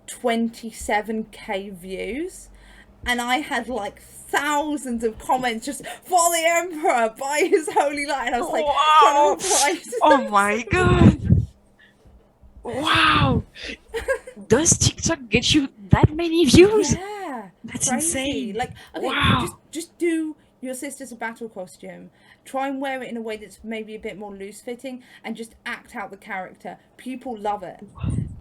A: 27k views, and I had like thousands of comments just for the Emperor by his holy light, and I was like,
B: oh my god, wow. Does TikTok get you that many views?
A: Yeah,
B: that's
A: crazy.
B: insane.
A: Like, okay, just do your sister's a battle costume. Try and wear it in a way that's maybe a bit more loose fitting and just act out the character. People love it.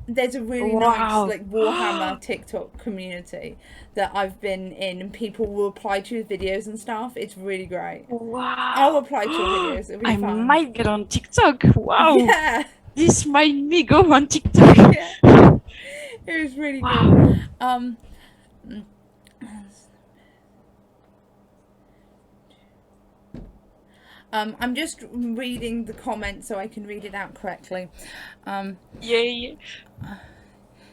A: There's a really nice
B: Wow.
A: like Warhammer TikTok community that I've been in, and people will reply to your videos and stuff. It's really great. I'll
B: Wow.
A: reply to your videos. It'll be
B: I
A: fun.
B: might get on TikTok. Wow.
A: Yeah,
B: This might me go on TikTok.
A: yeah. It was really good.
B: Wow.
A: I'm just reading the comments so I can read it out correctly.
B: Yay.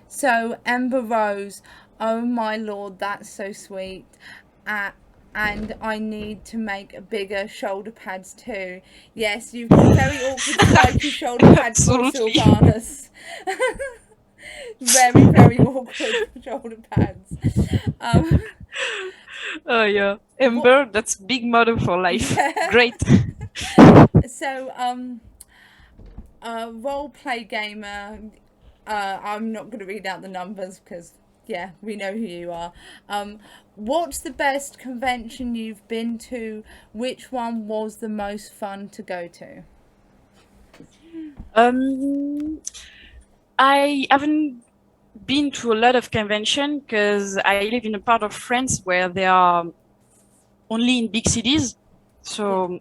A: So Ember Rose, oh my lord, that's so sweet. And I need to make bigger shoulder pads too. Yes, you've got very awkward spiky shoulder pads for
B: Absolutely.
A: Sylvanas. Very, very awkward shoulder pads.
B: Oh yeah. Ember, that's big motto for life.
A: Yeah.
B: Great.
A: So, role play gamer. I'm not going to read out the numbers because, yeah, we know who you are. What's the best convention you've been to? Which one was the most fun to go to?
B: I haven't been to a lot of convention because I live in a part of France where they are only in big cities. So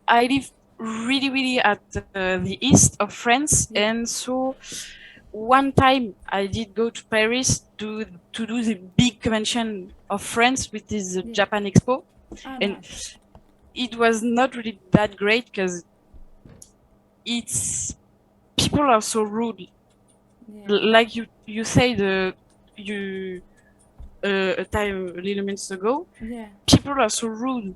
B: I live really at the east of France, and so one time I did go to Paris to do the big convention of France, which is the Japan Expo. And
A: nice.
B: it was not really that great because it's people are so rude. Like you said a little minutes ago. People are so rude.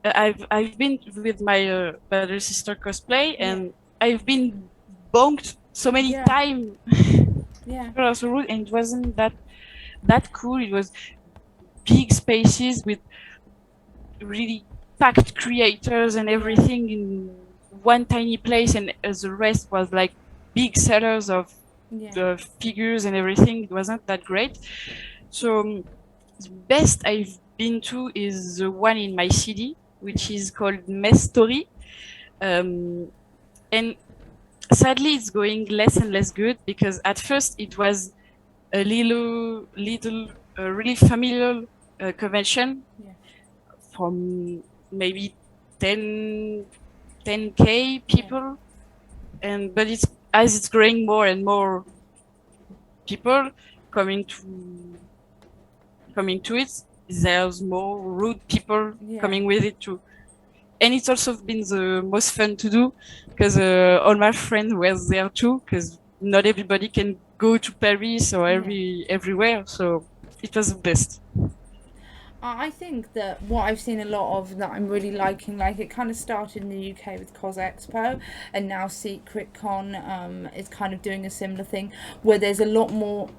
B: I've been with my brother sister cosplay, and I've been bonked so many times. People are so rude, and it wasn't that cool. It was big spaces with really packed creators and everything in one tiny place, and the rest was like big sellers of the figures and everything. It wasn't that great. So the best I've been to is the one in my city, which is called Mess Story. And sadly, it's going less and less good because at first it was a little really familiar convention from maybe 10K people, but as it's growing more and more people coming to it, there's more rude people coming with it too. And it's also been the most fun to do because all my friends were there too, because not everybody can go to Paris or everywhere, so it was the best.
A: I think that what I've seen a lot of that I'm really liking, like it kind of started in the UK with Cos Expo, and now Secret Con is kind of doing a similar thing, where there's a lot more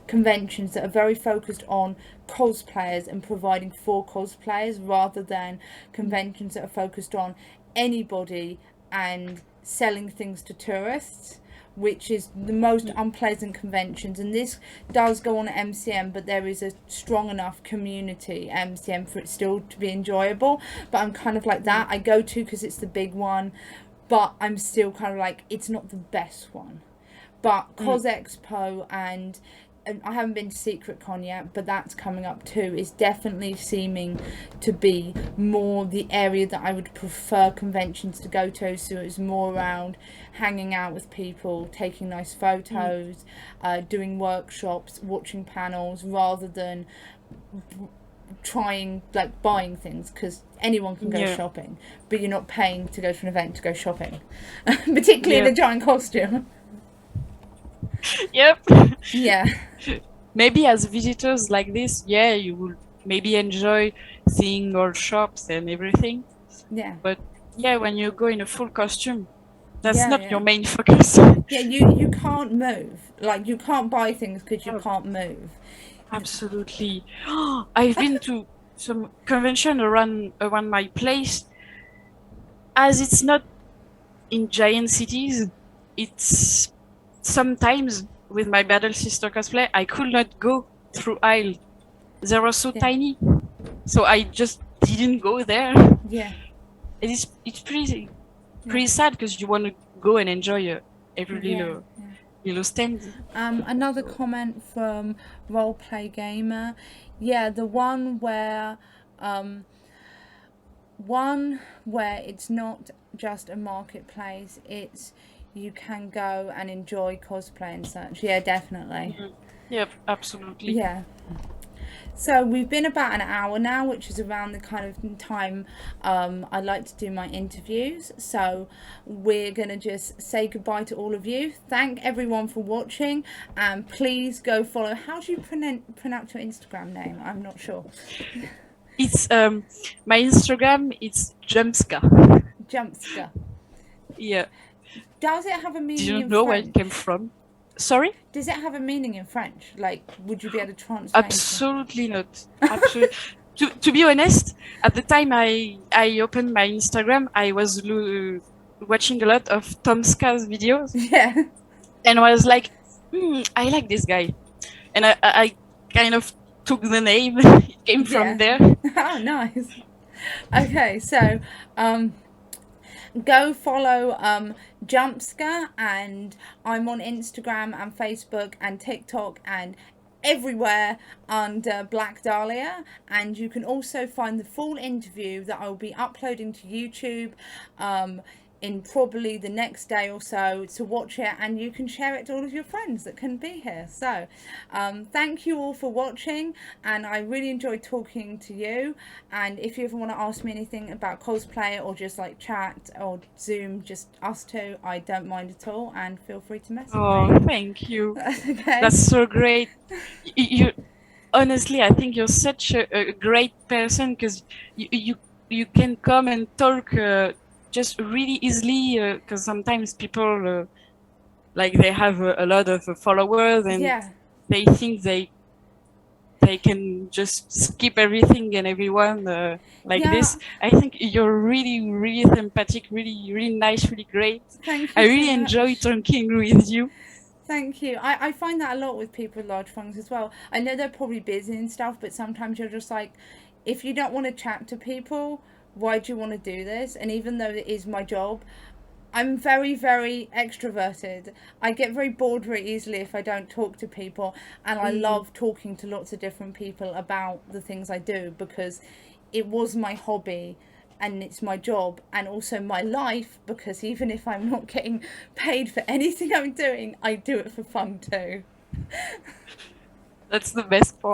A: conventions that are very focused on cosplayers and providing for cosplayers, rather than conventions that are focused on anybody and selling things to tourists, which is the most unpleasant conventions. And this does go on at MCM, but there is a strong enough community at MCM for it still to be enjoyable. But I'm kind of like that. I go to because it's the big one, but I'm still kind of like, it's not the best one. But Cos Expo and I haven't been to Secret Con yet, but that's coming up too. It's definitely seeming to be more the area that I would prefer conventions to go to. So it's more around hanging out with people, taking nice photos, doing workshops, watching panels, rather than trying like buying things, because anyone can go shopping, but you're not paying to go to an event to go shopping, particularly in a giant costume.
B: Yep.
A: Yeah.
B: Maybe as visitors like this, you will maybe enjoy seeing all shops and everything.
A: Yeah.
B: But when you go in a full costume, that's not your main focus.
A: Yeah, you can't move. Like, you can't buy things because you can't move.
B: Absolutely. I've been to some convention around my place. As it's not in giant cities, it's sometimes with my battle sister cosplay, I could not go through aisle. They were so tiny. So I just didn't go there.
A: Yeah.
B: It's pretty sad because you want to go and enjoy every
A: Yeah.
B: little stand.
A: Another comment from Roleplay Gamer. Yeah, the one where it's not just a marketplace, it's you can go and enjoy cosplay and such. Yeah, definitely.
B: Yep, absolutely.
A: Yeah. So we've been about an hour now, which is around the kind of time I like to do my interviews. So we're going to just say goodbye to all of you. Thank everyone for watching, and please go follow. How do you pronounce your Instagram name? I'm not sure.
B: It's my Instagram. It's Jumpska.
A: Jumpska.
B: Yeah.
A: Does it have a meaning in
B: Do you know where
A: French?
B: it came from? Sorry?
A: Does it have a meaning in French? Like, would you be able to translate?
B: Absolutely not. Absolutely. To be honest, at the time I opened my Instagram, I was watching a lot of Jumpska's videos.
A: Yeah.
B: And I was like, I like this guy. And I kind of took the name. It came from there.
A: Oh, nice. Okay, so go follow Jumpska, and I'm on Instagram and Facebook and TikTok and everywhere under Black Dahlia, and you can also find the full interview that I'll be uploading to YouTube in probably the next day or so to watch it, and you can share it to all of your friends that can be here. So thank you all for watching, and I really enjoyed talking to you. And if you ever want to ask me anything about cosplay or just like chat or Zoom, just us two, I don't mind at all, and feel free to message me.
B: Oh, thank you.
A: Okay.
B: That's so great. You honestly, I think you're such a great person because you can come and talk just really easily, because sometimes people like they have a lot of followers and they think they can just skip everything and everyone like this. I think you're really, really sympathetic, really, really nice, really great.
A: Thank you.
B: I really enjoy talking with you.
A: Thank you. I find that a lot with people with large followings as well. I know they're probably busy and stuff, but sometimes you're just like, if you don't want to chat to people, why do you want to do this? And even though it is my job, I'm very, very extroverted. I get very bored very easily if I don't talk to people, and I love talking to lots of different people about the things I do, because it was my hobby and it's my job and also my life, because even if I'm not getting paid for anything I'm doing, I do it for fun too.
B: That's the best part.